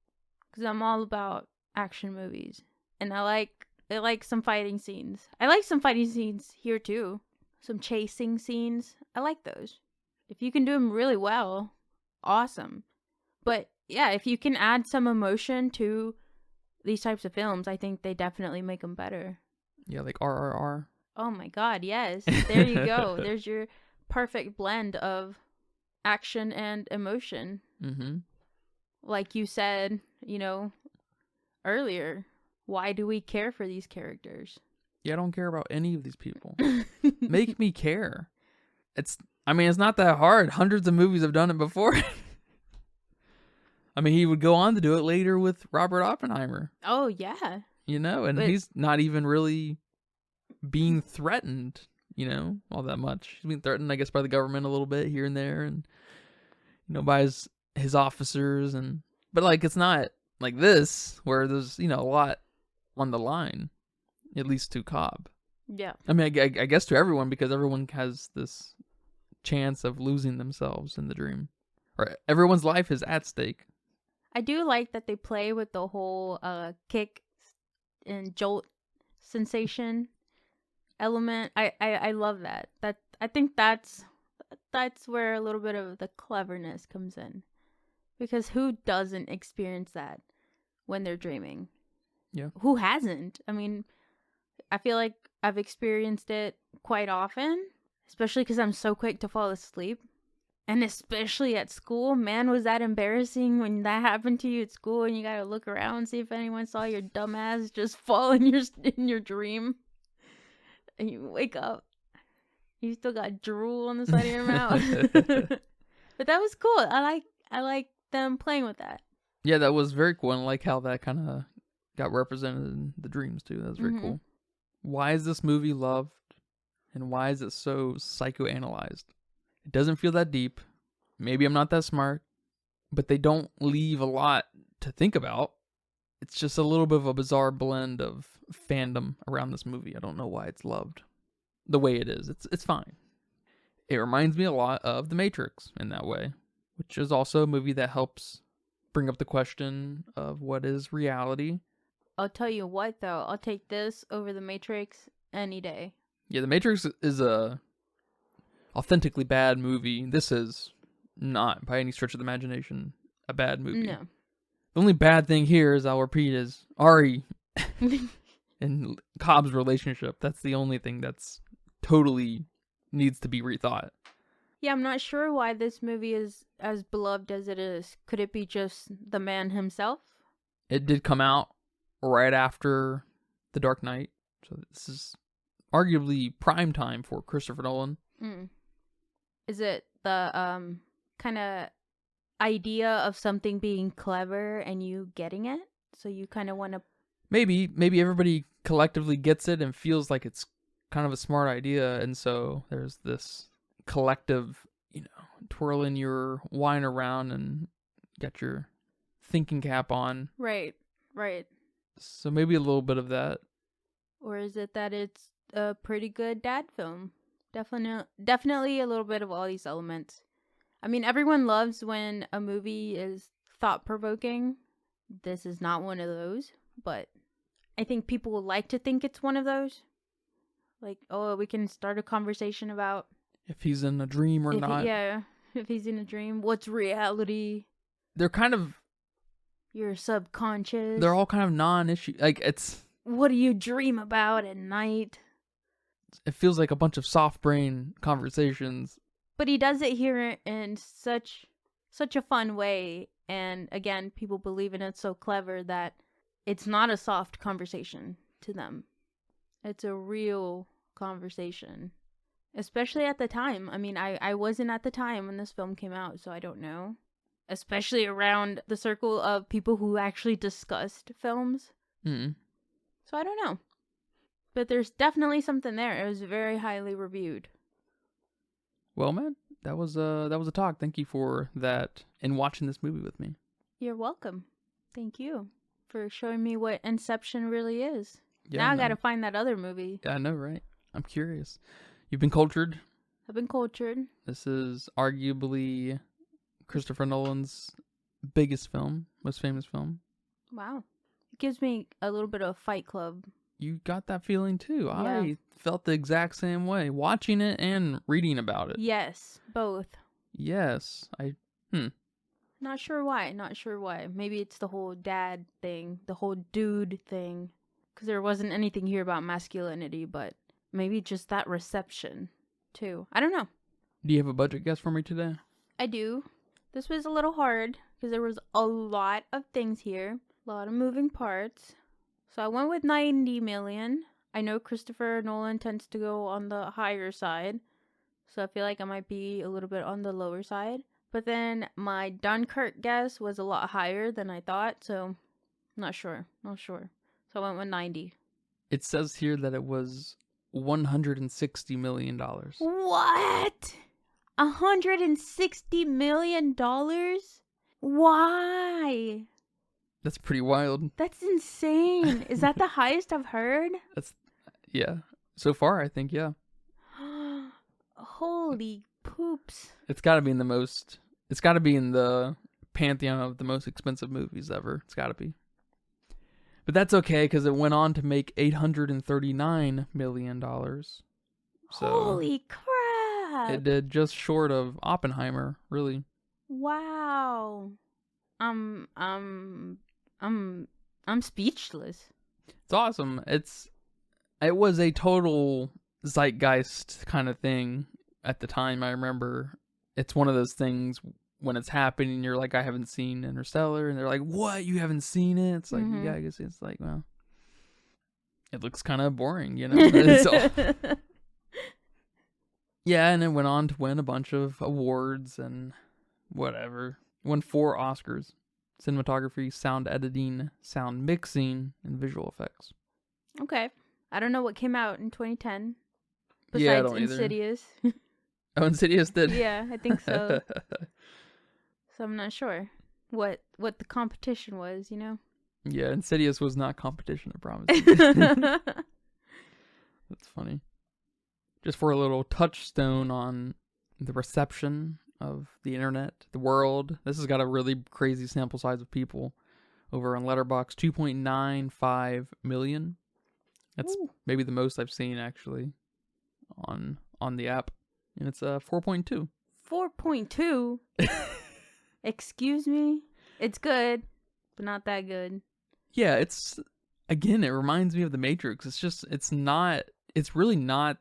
Because I'm all about action movies. And I like some fighting scenes. I like some fighting scenes here too. Some chasing scenes. I like those. If you can do them really well, awesome. But yeah, if you can add some emotion to these types of films, I think they definitely make them better. Yeah, like RRR. Oh my god, yes. There you go. There's your perfect blend of action and emotion. Mm-hmm. Like you said, earlier, why do we care for these characters? Yeah, I don't care about any of these people. Make me care. It's not that hard. Hundreds of movies have done it before. I mean, he would go on to do it later with Robert Oppenheimer. Oh, yeah. And he's not even really being threatened, all that much. He's being threatened, I guess, by the government a little bit here and there, and by his officers, but like, it's not like this where there's a lot on the line, at least to Cobb. Yeah. I mean, I guess to everyone, because everyone has this chance of losing themselves in the dream, or everyone's life is at stake. I do like that they play with the whole kick and jolt sensation element. I love that. I think that's where a little bit of the cleverness comes in, because who doesn't experience that when they're dreaming? Yeah. Who hasn't? I mean, I feel like I've experienced it quite often, especially because I'm so quick to fall asleep. And especially at school. Man, was that embarrassing when that happened to you at school and you gotta look around and see if anyone saw your dumb ass just fall in your dream. And you wake up. You still got drool on the side of your mouth. But that was cool. I like them playing with that. Yeah, that was very cool. And I like how that kind of got represented in the dreams too. That was very cool. Why is this movie loved? And why is it so psychoanalyzed? It doesn't feel that deep. Maybe I'm not that smart, but they don't leave a lot to think about. It's just a little bit of a bizarre blend of fandom around this movie. I don't know why it's loved the way it is. It's fine. It reminds me a lot of The Matrix in that way, which is also a movie that helps bring up the question of what is reality. I'll tell you what, though. I'll take this over The Matrix any day. Yeah, The Matrix is a authentically bad movie. This is not, by any stretch of the imagination, a bad movie. No. The only bad thing here is, I'll repeat, is Ari and Cobb's relationship. That's the only thing that's totally needs to be rethought. Yeah, I'm not sure why this movie is as beloved as it is. Could it be just the man himself? It did come out right after The Dark Knight, so this is arguably prime time for Christopher Nolan. Is it the kind of idea of something being clever and you getting it? So you kind of want to... Maybe everybody collectively gets it and feels like it's kind of a smart idea, and so there's this collective, twirling your wine around and got your thinking cap on. Right. So maybe a little bit of that. Or is it that it's a pretty good dad film? Definitely a little bit of all these elements. I mean, everyone loves when a movie is thought-provoking. This is not one of those, but I think people would like to think it's one of those. Like, oh, we can start a conversation about... if he's in a dream or not. If he's in a dream. What's reality? They're kind of... your subconscious. They're all kind of non-issue. Like, it's... what do you dream about at night? It feels like a bunch of soft brain conversations. But he does it here in such a fun way. And again, people believe in it so clever that it's not a soft conversation to them. It's a real conversation. Especially at the time. I mean, I wasn't at the time when this film came out, so I don't know. Especially around the circle of people who actually discussed films. So I don't know. But there's definitely something there. It was very highly reviewed. Well, man, that was a talk. Thank you for that and watching this movie with me. You're welcome. Thank you for showing me what Inception really is. Yeah, now I gotta find that other movie. Yeah, I know, right? I'm curious. You've been cultured. I've been cultured. This is arguably Christopher Nolan's biggest film, most famous film. Wow. It gives me a little bit of Fight Club. You got that feeling too. Yeah. I felt the exact same way, watching it and reading about it. Yes, both. Yes. Not sure why. Maybe it's the whole dad thing, the whole dude thing. Because there wasn't anything here about masculinity, but maybe just that reception, too. I don't know. Do you have a budget guess for me today? I do. This was a little hard, because there was a lot of things here. A lot of moving parts. So I went with 90 million. I know Christopher Nolan tends to go on the higher side. So I feel like I might be a little bit on the lower side. But then my Dunkirk guess was a lot higher than I thought. So not sure. So I went with 90. It says here that it was $160 million. What? $160 million? Why? That's pretty wild. That's insane. Is that the highest I've heard? Yeah. So far, I think, yeah. Holy poops. It's got to be in the pantheon of the most expensive movies ever. It's got to be. But that's okay, because it went on to make $839 million. So holy crap. It did just short of Oppenheimer, really. Wow. I'm speechless. It's awesome. It was a total zeitgeist kind of thing at the time. I remember it's one of those things when it's happening, you're like, I haven't seen Interstellar, and they're like, what? You haven't seen it? It's like, yeah, I guess it's like, well, it looks kind of boring, Yeah, and it went on to win a bunch of awards and whatever. Won 4 Oscars: cinematography, sound editing, sound mixing, and visual effects. Okay. I don't know what came out in 2010 besides I don't Insidious. Oh, Insidious did? Yeah, I think so. So I'm not sure what the competition was, Yeah, Insidious was not competition, I promise you. That's funny. Just for a little touchstone on the reception of the internet, the world. This has got a really crazy sample size of over on Letterboxd, 2.95 million. That's maybe the most I've seen actually on the app, and it's 4.2. 4.2. Excuse me. It's good. but not that good. Yeah, it's, again, it reminds me of The Matrix. It's really not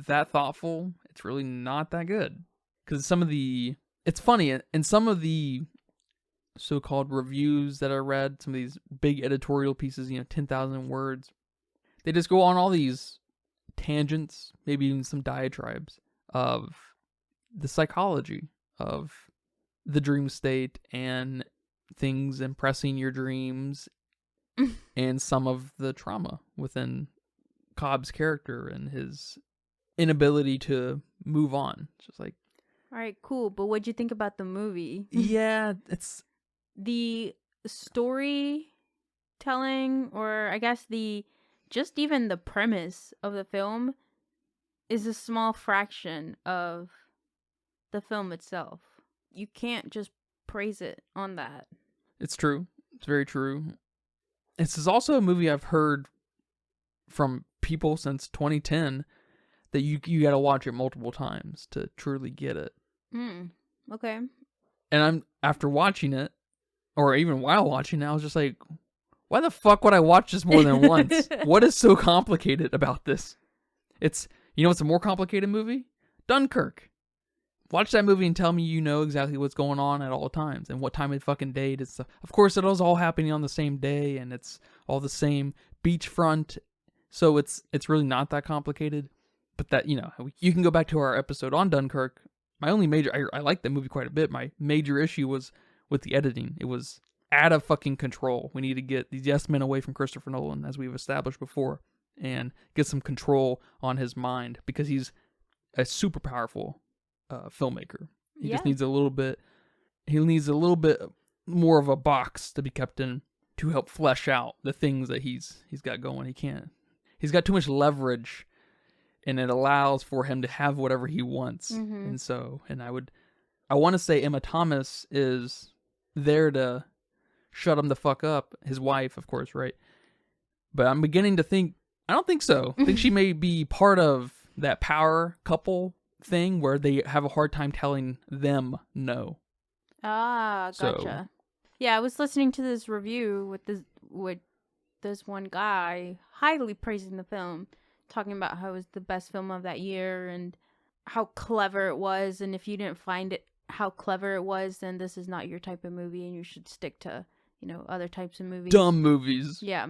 that thoughtful. It's really not that good. Because it's funny, in some of the so-called reviews that I read, some of these big editorial pieces, 10,000 words, they just go on all these tangents, maybe even some diatribes of the psychology of the dream state and things impressing your dreams and some of the trauma within Cobb's character and his inability to move on. It's just like, all right, cool. But what'd you think about the movie? yeah, it's the storytelling, or I guess just even the premise of the film is a small fraction of the film itself. You can't just praise it on that. It's true. It's very true. This is also a movie I've heard from people since 2010 that you got to watch it multiple times to truly get it. Okay. And after watching it, or even while watching it, I was just like, why the fuck would I watch this more than once? What is so complicated about this? It's a more complicated movie? Dunkirk. Watch that movie and tell me you know exactly what's going on at all times and what time of fucking day it is. Of course, it was all happening on the same day and it's all the same beachfront. So it's really not that complicated. But that, you can go back to our episode on Dunkirk. My only I liked that movie quite a bit. My major issue was with the editing. It was out of fucking control. We need to get these yes men away from Christopher Nolan, as we've established before, and get some control on his mind because he's a super powerful filmmaker. He just needs a little bit. He needs a little bit more of a box to be kept in to help flesh out the things that he's got going. He can't. He's got too much leverage, and it allows for him to have whatever he wants. Mm-hmm. And I want to say Emma Thomas is there to shut him the fuck up. His wife, of course, right? But I'm beginning to think, I don't think so. I think she may be part of that power couple thing where they have a hard time telling them no. Ah, gotcha. Yeah, I was listening to this review with this one guy highly praising the film, talking about how it was the best film of that year and how clever it was, and if you didn't find it how clever it was, then this is not your type of movie and you should stick to, other types of movies. Dumb movies. Yeah.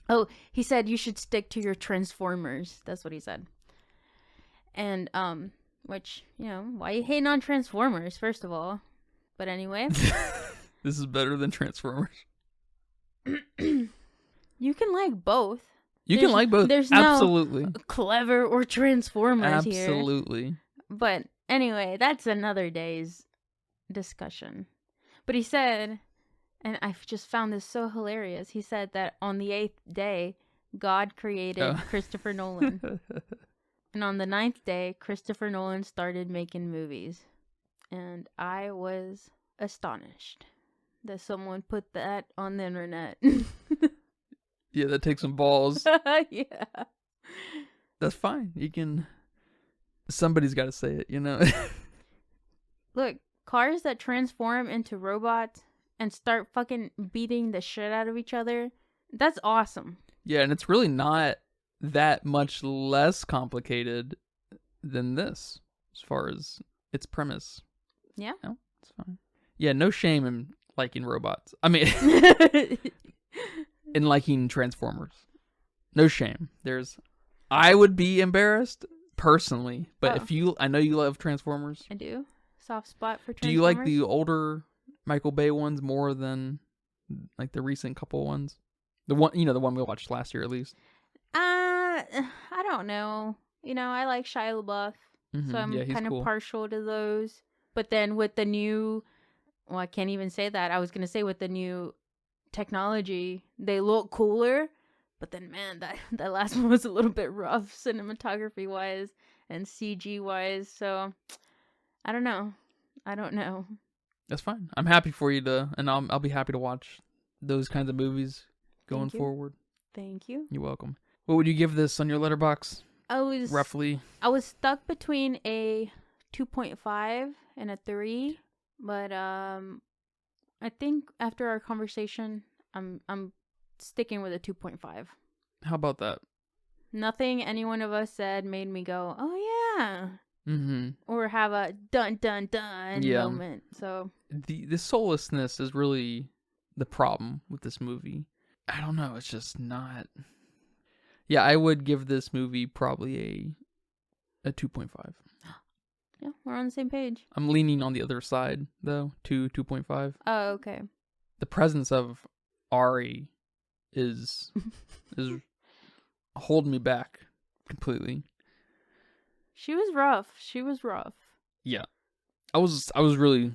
Oh, he said you should stick to your Transformers. That's what he said. And, which, why are you hating on Transformers, first of all? But anyway. This is better than Transformers. You can like both. Can like both. There's absolutely no clever or Transformers here. Absolutely. But anyway, that's another day's discussion. But he said, and I just found this so hilarious, he said that on the 8th day, God created Christopher Nolan. And on the 9th day, Christopher Nolan started making movies. And I was astonished that someone put that on the internet. Yeah, that takes some balls. Yeah. That's fine. Somebody's got to say it, Look, cars that transform into robots and start fucking beating the shit out of each other, that's awesome. Yeah, and it's really not that much less complicated than this as far as its premise. Yeah. No, it's fine. Yeah, no shame in liking robots. I mean, in liking Transformers. No shame. I would be embarrassed personally, but I know you love Transformers. I do. Soft spot for Transformers. Do you like the older Michael Bay ones more than like the recent couple ones? The one we watched last year at least. I don't know. I like Shia LaBeouf, so I'm kind of cool. Partial to those. But then with the new, well, I can't even say that. I was gonna say with the new technology, they look cooler. But then, man, that last one was a little bit rough, cinematography wise and CG wise. So I don't know. That's fine. I'm happy for you and I'll be happy to watch those kinds of movies going forward. Thank you. You're welcome. What would you give this on your letterbox? Roughly. I was stuck between a 2.5 and a 3, but I think after our conversation, I'm sticking with a 2.5. How about that? Nothing any one of us said made me go, oh yeah. Mm-hmm. Or have a dun dun dun moment. So the soullessness is really the problem with this movie. I don't know, it's just not. Yeah, I would give this movie probably a 2.5. Yeah, we're on the same page. I'm leaning on the other side though, to 2.5. Oh, okay. The presence of Ari is holding me back completely. She was rough. Yeah. I was really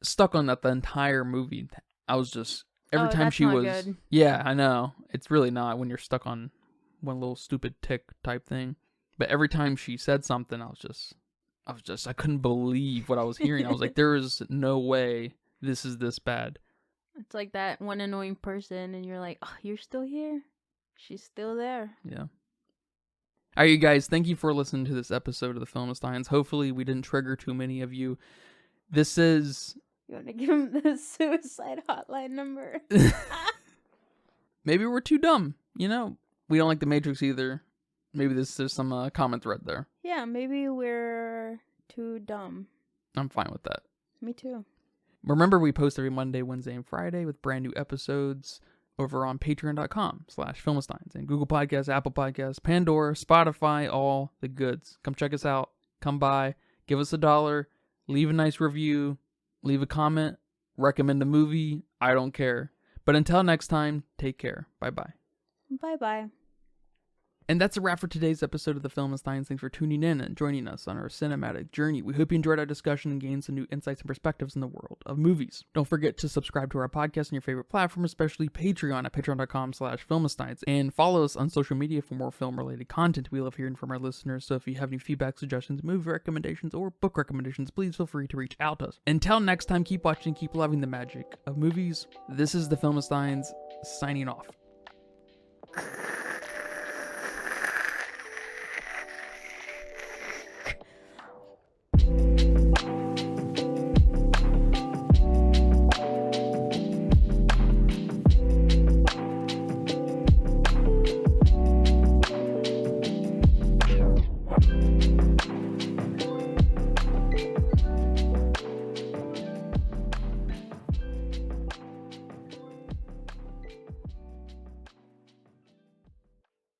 stuck on that the entire movie. I was just every time she was good. Yeah, I know. It's really not when you're stuck on one little stupid tick type thing. But every time she said something, I couldn't believe what I was hearing. I was like, there is no way this is this bad. It's like that one annoying person and you're like, oh, you're still here? She's still there. Yeah. All right, you guys, thank you for listening to this episode of the Filmistines. Hopefully we didn't trigger too many of you. This is... You want to give him the suicide hotline number? Maybe we're too dumb, you know? We don't like The Matrix either. Maybe there's some common thread there. Yeah, maybe we're too dumb. I'm fine with that. Me too. Remember, we post every Monday, Wednesday, and Friday with brand new episodes over on patreon.com/Filmistines and Google Podcasts, Apple Podcasts, Pandora, Spotify, all the goods. Come check us out. Come by. Give us $1. Leave a nice review. Leave a comment. Recommend a movie. I don't care. But until next time, take care. Bye-bye. Bye-bye. And that's a wrap for today's episode of the Filmistines. Thanks for tuning in and joining us on our cinematic journey. We hope you enjoyed our discussion and gained some new insights and perspectives in the world of movies. Don't forget to subscribe to our podcast on your favorite platform, especially Patreon at patreon.com/Filmistines. And follow us on social media for more film-related content. We love hearing from our listeners, so if you have any feedback, suggestions, movie recommendations, or book recommendations, please feel free to reach out to us. Until next time, keep watching, keep loving the magic of movies. This is the Filmistines, signing off.